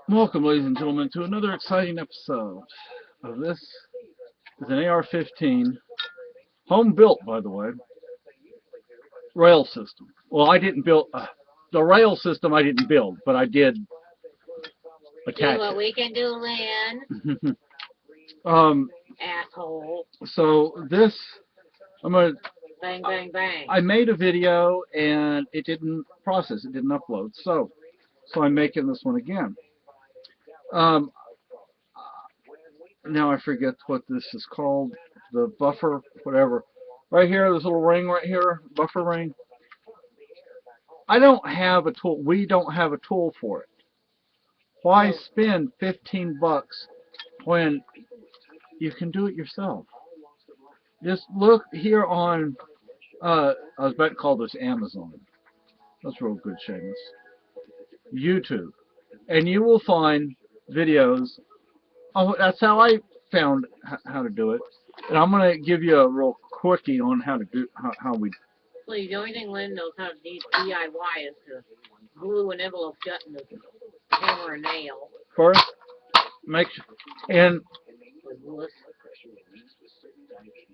Welcome, ladies and gentlemen, to another exciting episode of this. Is an AR15, home built, by the way, rail system. Well, I didn't build the rail system. I didn't build, but I did See attach what it. we can do, Lynn. um. Asshole. So this, I'm gonna. Bang, bang, bang. I made a video and it didn't process. It didn't upload. So I'm making this one again. Um. Now I forget what this is called. The buffer, whatever. Right here, this little ring right here, buffer ring. I don't have a tool. We don't have a tool for it. Why spend 15 bucks when you can do it yourself? Just look here on, I was about to call this Amazon. That's real good, Seamus. YouTube. And you will find videos. Oh, that's how I found how to do it. And I'm going to give you a real quickie on how to do, how we. Please, the only thing Lynn knows how to DIY is to glue an envelope shut and hammer a nail. First, make sure, and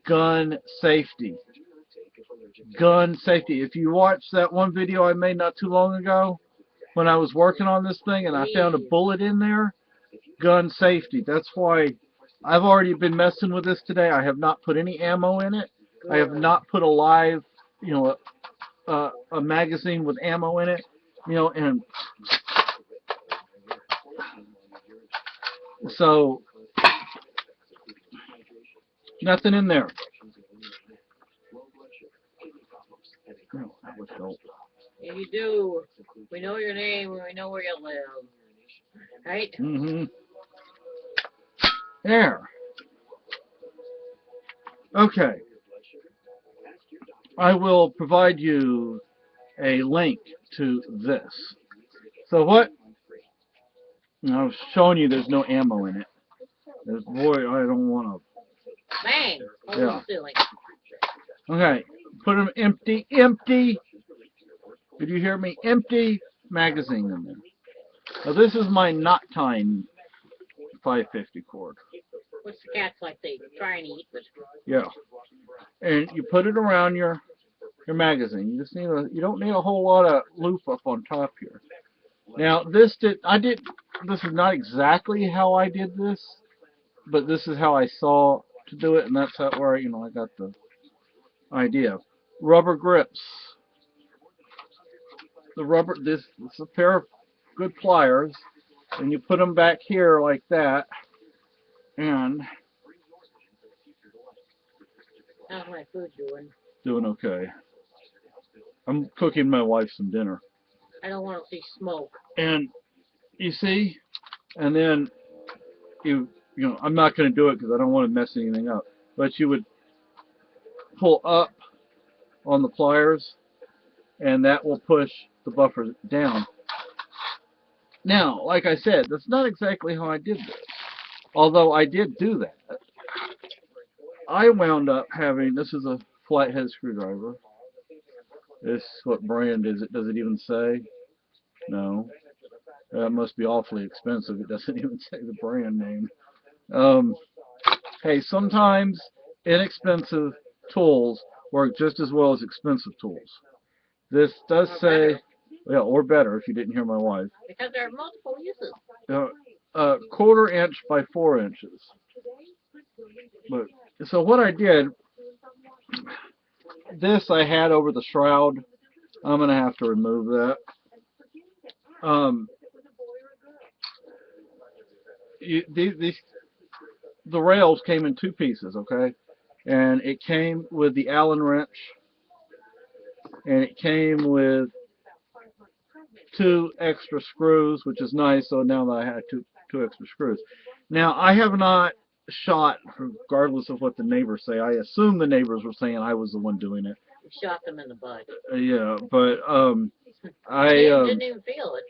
gun safety. Gun safety. If you watch that one video I made not too long ago, when I was working on this thing and I found a bullet in there, gun safety. That's why I've already been messing with this today. I have not put any ammo in it. I have not put a live, a magazine with ammo in it, and so nothing in there. Oh, that would help. If you do, we know your name and we know where you live. Right? Mm-hmm. There. Okay. I will provide you a link to this. So what? I was showing you there's no ammo in it. Boy, I don't want to. Bang! Yeah. Silly. Okay. Put them empty. Did you hear me? Empty magazine in there. Now this is my knot tying 550 cord. Which the cats like they try and eat, but yeah. And you put it around your magazine. You just need you don't need a whole lot of loop up on top here. Now this is not exactly how I did this, but this is how I saw to do it, and that's where I got the idea. Rubber grips. This is a pair of good pliers, and you put them back here like that, and how's my food doing? Doing okay. I'm cooking my wife some dinner. I don't want to see smoke. And you see, and then I'm not going to do it because I don't want to mess anything up. But you would pull up on the pliers, and that will push the buffer down. Now, like I said, that's not exactly how I did this. Although I did do that. I wound up having, this is a flathead screwdriver. This, what brand is it? Does it even say? No. That must be awfully expensive. It doesn't even say the brand name. Hey, sometimes inexpensive tools work just as well as expensive tools. This does say, yeah, or better if you didn't hear my wife. Because there are multiple uses. 1/4 inch by 4 inches. But so what I did, this I had over the shroud. I'm gonna have to remove that. The rails came in 2 pieces, okay, and it came with the Allen wrench, and it came with 2 extra screws, which is nice. So now that I had two extra screws. Now I have not shot, regardless of what the neighbors say. I assume the neighbors were saying I was the one doing it. You shot them in the butt. Yeah, but I didn't even feel it.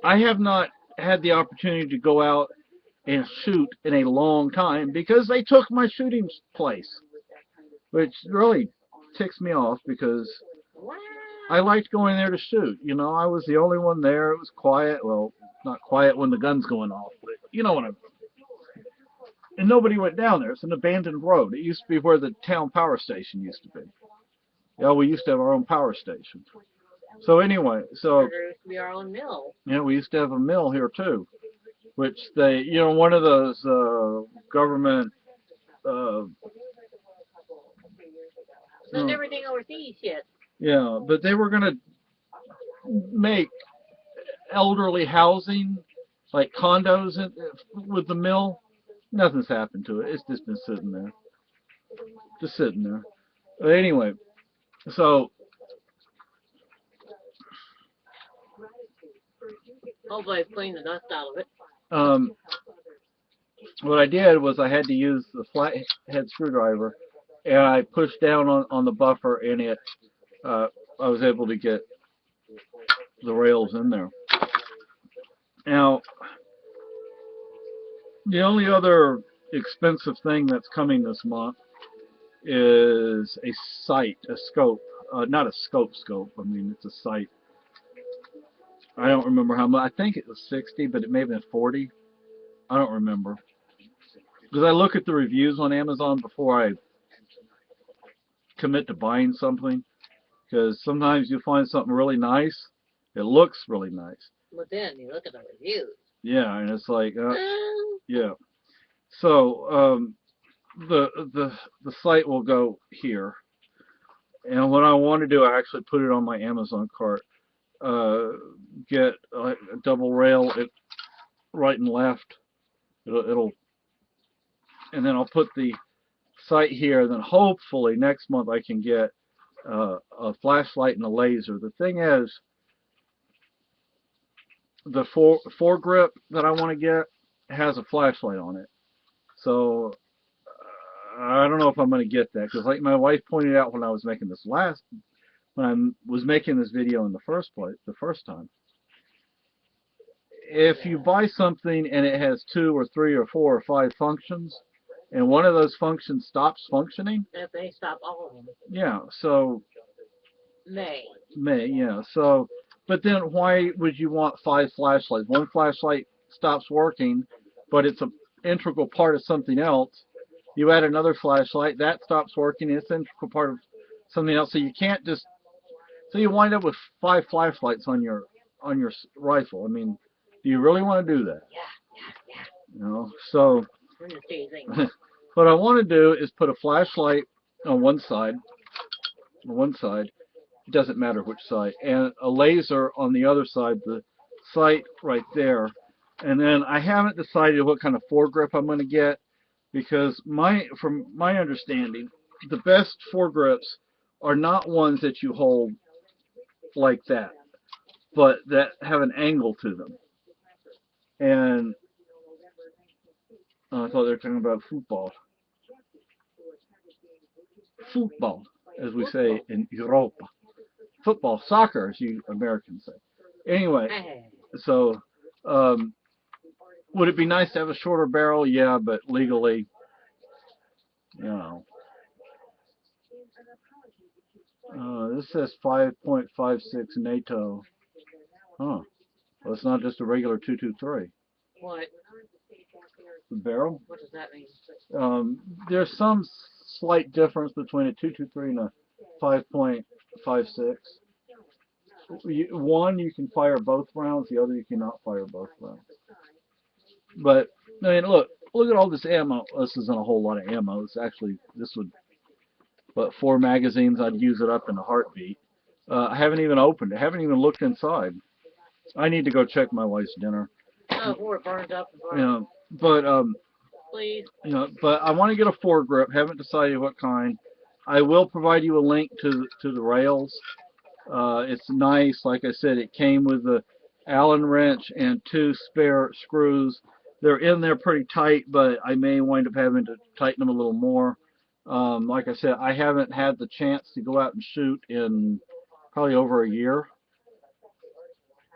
I have not had the opportunity to go out and shoot in a long time because they took my shooting place, which really ticks me off because I liked going there to shoot. I was the only one there. It was quiet. Well, not quiet when the gun's going off, but you know what I mean. And nobody went down there. It's an abandoned road. It used to be where the town power station used to be. Yeah, we used to have our own power station. So anyway, so There used to be our own mill. yeah, we used to have a mill here too, which they, you know, one of those government. Send everything overseas, shit. Yeah, but they were gonna make elderly housing, like condos with the mill. Nothing's happened to it. It's just been sitting there. Just sitting there. But anyway, so Hopefully I've cleaned the dust out of it. what I did was I had to use the flathead screwdriver, and I pushed down on the buffer, and it I was able to get the rails in there. Now, the only other expensive thing that's coming this month is a sight, a scope. Not a scope, I mean, it's a sight. I don't remember how much. I think it was 60, but it may have been 40. I don't remember. Because I look at the reviews on Amazon before I commit to buying something. Because sometimes you find something really nice. It looks really nice. But then you look at the reviews. Yeah, and it's like, yeah. So, the site will go here. And what I want to do, I actually put it on my Amazon cart. Get a double rail at right and left. It'll, and then I'll put the site here. And then hopefully next month I can get a flashlight and a laser. The thing is, the foregrip that I want to get has a flashlight on it. So I don't know if I'm going to get that, because like my wife pointed out when I was making this when I was making this video in the first time, if you buy something and it has 2 or 3 or 4 or 5 functions, and one of those functions stops functioning, if they stop all of them. Yeah, so May, yeah. So, but then why would you want 5 flashlights? One flashlight stops working, but it's an integral part of something else. You add another flashlight, that stops working, it's an integral part of something else. So you can't just, so you wind up with 5 flashlights on your rifle. I mean, do you really want to do that? Yeah. You know, so We're just teasing. what I want to do is put a flashlight on one side. It doesn't matter which side, and a laser on the other side, the sight right there. And then I haven't decided what kind of foregrip I'm going to get, because from my understanding, the best foregrips are not ones that you hold like that, but that have an angle to them. And I thought they were talking about football. Football, as we say in Europa. Football, soccer, as you Americans say. Anyway, so would it be nice to have a shorter barrel? Yeah, but legally, you know. This says 5.56 NATO. Huh. Well, it's not just a regular 223. What? The barrel? What does that mean? There's some slight difference between a 223 and a 5.56. One, you can fire both rounds. The other, you cannot fire both rounds. But, I mean, look at all this ammo. This isn't a whole lot of ammo. It's actually, this would, 4 magazines, I'd use it up in a heartbeat. I haven't even opened it. I haven't even looked inside. I need to go check my wife's dinner. Oh, before it burns up. You know, but, Please. you know, but I want to get a foregrip. Haven't decided what kind. I will provide you a link to the rails. It's nice. Like I said, it came with the Allen wrench and 2 spare screws. They're in there pretty tight, but I may wind up having to tighten them a little more. Like I said, I haven't had the chance to go out and shoot in probably over a year.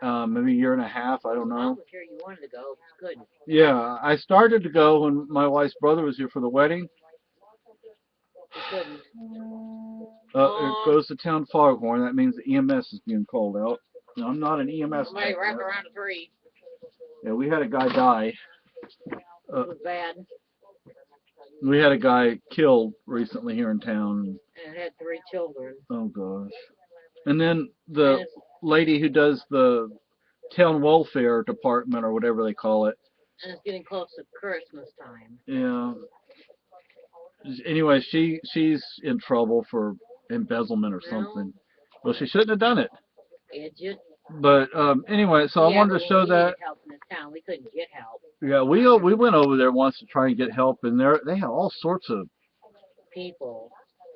Maybe a year and a half, I don't know. I was sure you wanted to go. Good. Yeah, I started to go when my wife's brother was here for the wedding. Couldn't. It goes to town foghorn. That means the EMS is being called out. Now, I'm not an EMS. Somebody wrap around a tree. Yeah, we had a guy die. It was bad. We had a guy killed recently here in town. And it had 3 children. Oh gosh. And then And the it's, lady who does the town welfare department or whatever they call it. and it's getting close to Christmas time. Yeah. Anyway, she's in trouble for embezzlement or something. Well, she shouldn't have done it. It just, But anyway, so I wanted to show that. help in this town. We couldn't get help. Yeah, we went over there once to try and get help, and they had all sorts of People.